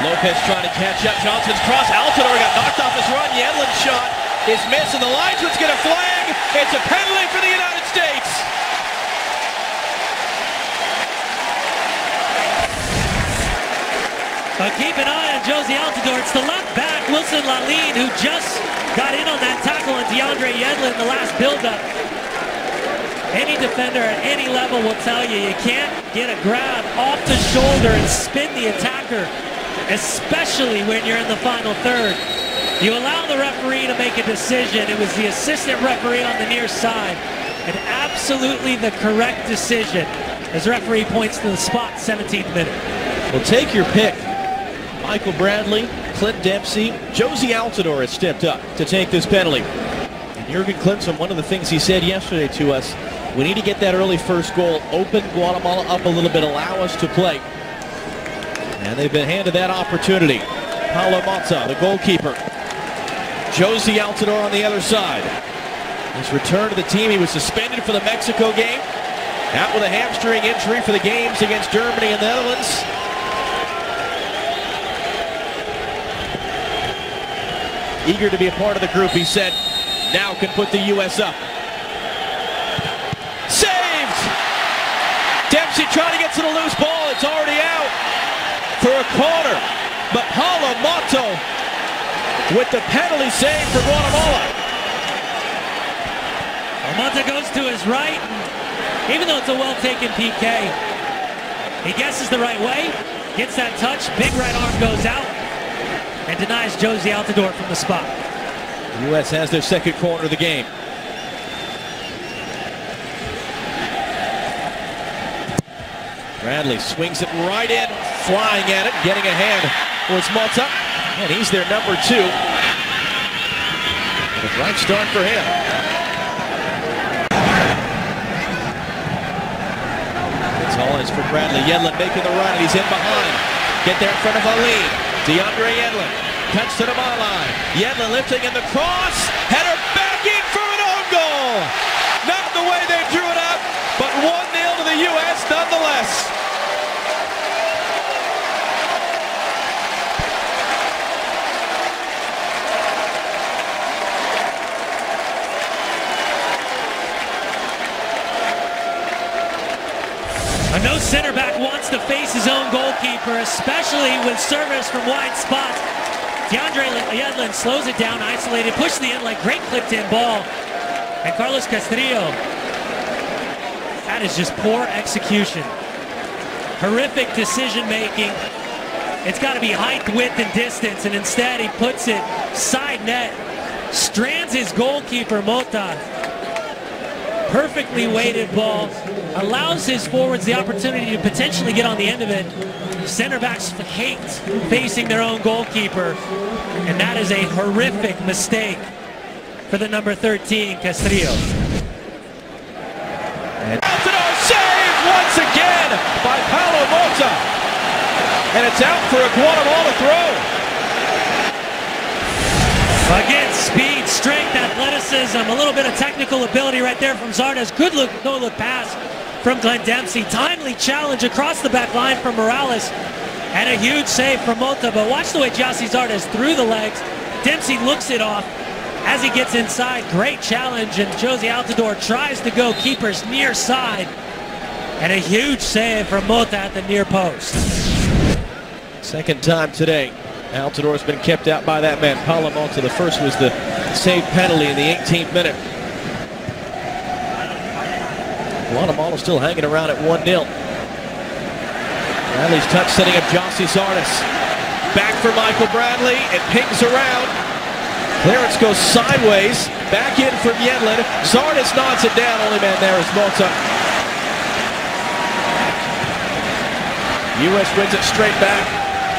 Lopez trying to catch up. Johnson's cross. Altidore got knocked off his run. Yedlin's shot is missed, and the linesman's going to flag. It's a penalty for the United States. Keep an eye on Josie Altidore. It's the left back, Wilson Lalin, who just got in on that tackle on DeAndre Yedlin in the last build-up. Any defender at any level will tell you can't get a grab off the shoulder and spin the attacker, especially when you're in the final third. You allow the referee to make a decision. It was the assistant referee on the near side, and absolutely the correct decision as referee points to the spot, 17th minute. Well, take your pick. Michael Bradley, Clint Dempsey, Josie Altidore has stepped up to take this penalty. And Jurgen Klinsmann, one of the things he said yesterday to us, we need to get that early first goal, open Guatemala up a little bit, allow us to play. And they've been handed that opportunity. Paulo Mota, the goalkeeper. Josie Altidore on the other side. His return to the team, he was suspended for the Mexico game. Out with a hamstring injury for the games against Germany and the Netherlands. Eager to be a part of the group, he said. Now can put the U.S. up. Saved! Dempsey trying to get to the loose ball. It's already out for a corner. But Paulo Mota with the penalty save for Guatemala. Mota goes to his right. Even though it's a well-taken PK, he guesses the right way, gets that touch, big right arm goes out, and denies Josie Altidore from the spot. The U.S. has their second corner of the game. Bradley swings it right in, flying at it, getting a hand towards Mota, and he's their number 2. And a bright start for him. It's all is for Bradley. Yedlin making the run, and he's in behind. Get there in front of Lalin. DeAndre Yedlin cuts to the ball line. Yedlin lifting in the cross. Header back in for an own goal. Not the way they drew it up, but 1-0 to the U.S. nonetheless. No center back wants to face his own goalkeeper, especially with service from wide spots. DeAndre Yedlin slows it down, isolated, pushes the end like great clipped-in ball. And Carlos Castillo, that is just poor execution. Horrific decision-making. It's got to be height, width, and distance, and instead he puts it side net, strands his goalkeeper, Mota. Perfectly weighted ball, allows his forwards the opportunity to potentially get on the end of it. Center backs hate facing their own goalkeeper, and that is a horrific mistake for the number 13, Castillo. And Altidore saved once again by Paulo Mota, and it's out for a Guatemala throw. Again, speed, strength, athleticism, a little bit of technical ability right there from Zardes. Good look, no-look pass from Glenn Dempsey. Timely challenge across the back line from Morales. And a huge save from Mota. But watch the way Gyasi Zardes threw the legs. Dempsey looks it off as he gets inside. Great challenge, and Josie Altidore tries to go keeper's near side. And a huge save from Mota at the near post. Second time today. Altidore's been kept out by that man, Paulo Mota. The first was the save penalty in the 18th minute. Guatemala still hanging around at 1-0. Bradley's touch setting up Gyasi Zardes. Back for Michael Bradley. It pings around. Clearance goes sideways. Back in from Yedlin. Zardes nods it down. Only man there is Mota. U.S. wins it straight back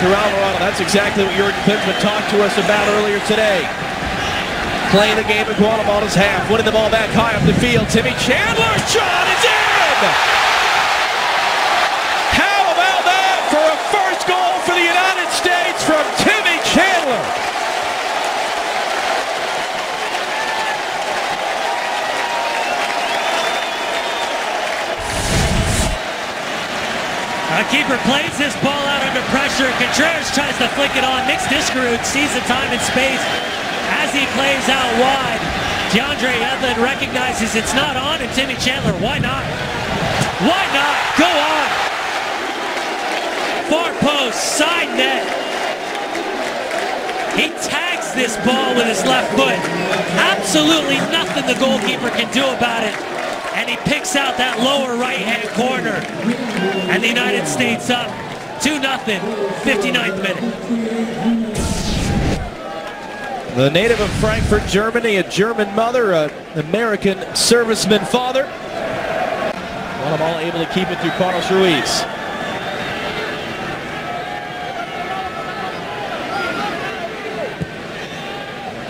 to Alvarado. That's exactly what Jurgen Klinsmann talked to us about earlier today. Playing the game in Guatemala's half, winning the ball back high up the field. Timmy Chandler's shot is in! How about that for a first goal for the United States from Timmy Chandler? Keeper plays this ball out under pressure. Contreras tries to flick it on. Nick Diskerud sees the time and space as he plays out wide. DeAndre Yedlin recognizes it's not on, and Timmy Chandler, why not? Why not? Go on. Far post, side net. He tags this ball with his left foot. Absolutely nothing the goalkeeper can do about it. And he picks out that lower right-hand corner. And the United States up 2-0, 59th minute. The native of Frankfurt, Germany, a German mother, an American serviceman father. Guatemala able to keep it through Carlos Ruiz.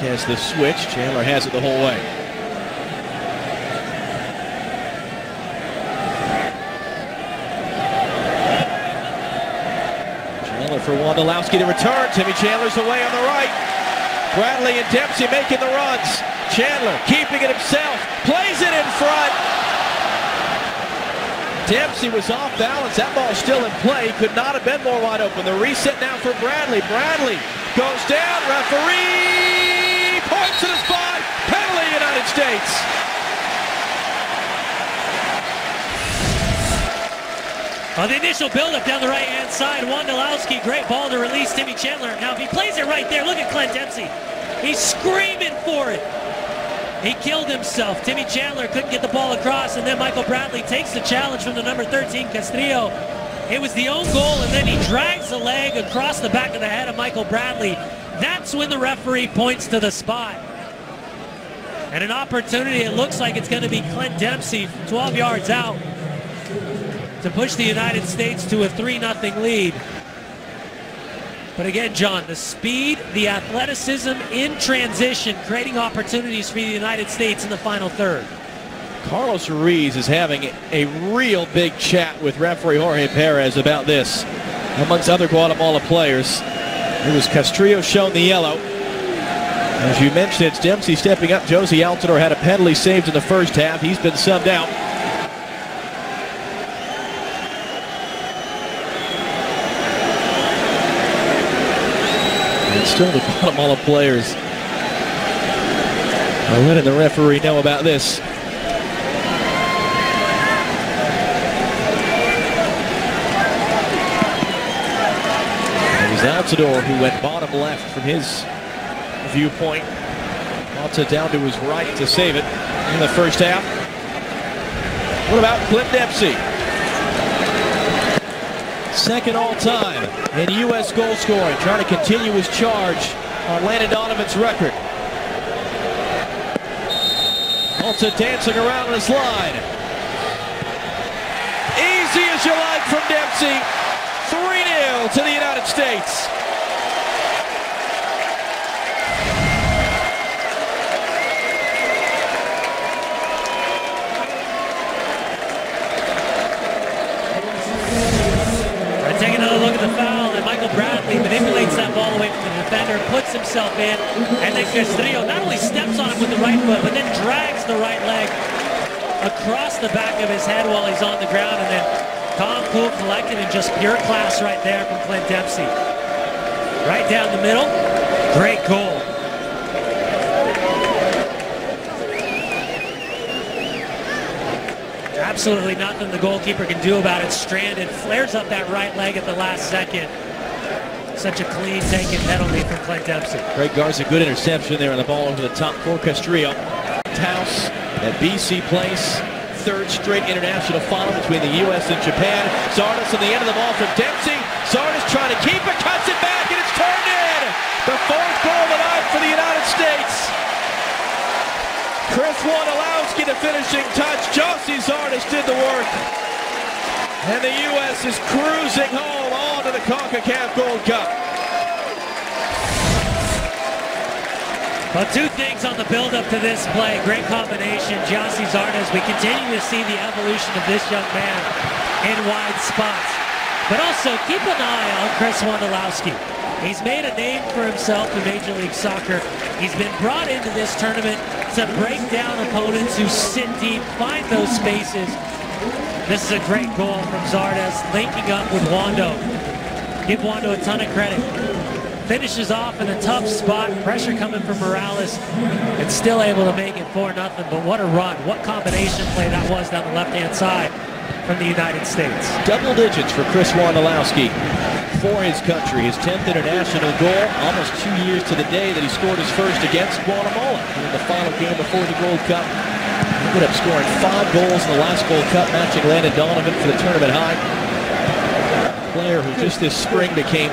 Has the switch. Chandler has it the whole way. Chandler for Wondolowski to return. Timmy Chandler's away on the right. Bradley and Dempsey making the runs. Chandler keeping it himself. Plays it in front. Dempsey was off balance. That ball still in play. Could not have been more wide open. The reset now for Bradley. Bradley goes down. Referee points to the spot. Penalty, United States. On the initial buildup down the right-hand side, Wondolowski, great ball to release Timmy Chandler. Now if he plays it right there, look at Clint Dempsey. He's screaming for it. He killed himself. Timmy Chandler couldn't get the ball across, and then Michael Bradley takes the challenge from the number 13, Castrillo. It was the own goal, and then he drags the leg across the back of the head of Michael Bradley. That's when the referee points to the spot. And an opportunity, it looks like it's going to be Clint Dempsey, 12 yards out, to push the United States to a 3-0 lead. But again, John, the speed, the athleticism in transition, creating opportunities for the United States in the final third. Carlos Ruiz is having a real big chat with referee Jorge Perez about this, amongst other Guatemala players. It was Castrillo shown the yellow. As you mentioned, it's Dempsey stepping up. Josie Altidore had a penalty saved in the first half. He's been subbed out. And still the Guatemala players are letting the referee know about this. Altidore, who went bottom left from his viewpoint. Alta down to his right to save it in the first half. What about Clint Dempsey? Second all-time in U.S. goal scoring, trying to continue his charge on Landon Donovan's record. Alta dancing around on his line. Easy as you like from Dempsey. 3-0 to the United States. Take another look at the foul, and Michael Bradley manipulates that ball away from the defender, puts himself in, and then Castrillo not only steps on him with the right foot, but then drags the right leg across the back of his head while he's on the ground, and then calm, cool, collected, and just pure class right there from Clint Dempsey. Right down the middle, great goal. Absolutely nothing the goalkeeper can do about it. Stranded, flares up that right leg at the last second. Such a clean taken penalty from Clint Dempsey. Greg Garza, good interception there on the ball over the top for Castrillo. Taos at BC Place. Third straight international final between the U.S. and Japan. Zardes on the end of the ball from Dempsey. Zardes trying to keep it, cuts it back, and it's turned in. The fourth goal of the night for the United States. Chris Wondolowski, the finishing touch. Josie Zardes did the work. And the U.S. is cruising home on to the CONCACAF Gold Cup. Well, two things on the build-up to this play. Great combination. Josie Zardes, we continue to see the evolution of this young man in wide spots. But also, keep an eye on Chris Wondolowski. He's made a name for himself in Major League Soccer. He's been brought into this tournament to break down opponents who sit deep, find those spaces. This is a great goal from Zardes, linking up with Wondo. Give Wondo a ton of credit. finishes off in a tough spot. Pressure coming from Morales, and still able to make it 4-0. But what a run. What combination play that was down the left-hand side from the United States. Double digits for Chris Wondolowski for his country. His 10th international goal, almost 2 years to the day that he scored his first against Guatemala in the final game before the Gold Cup. He ended up scoring 5 goals in the last Gold Cup, matching Landon Donovan for the tournament high. Player who just this spring became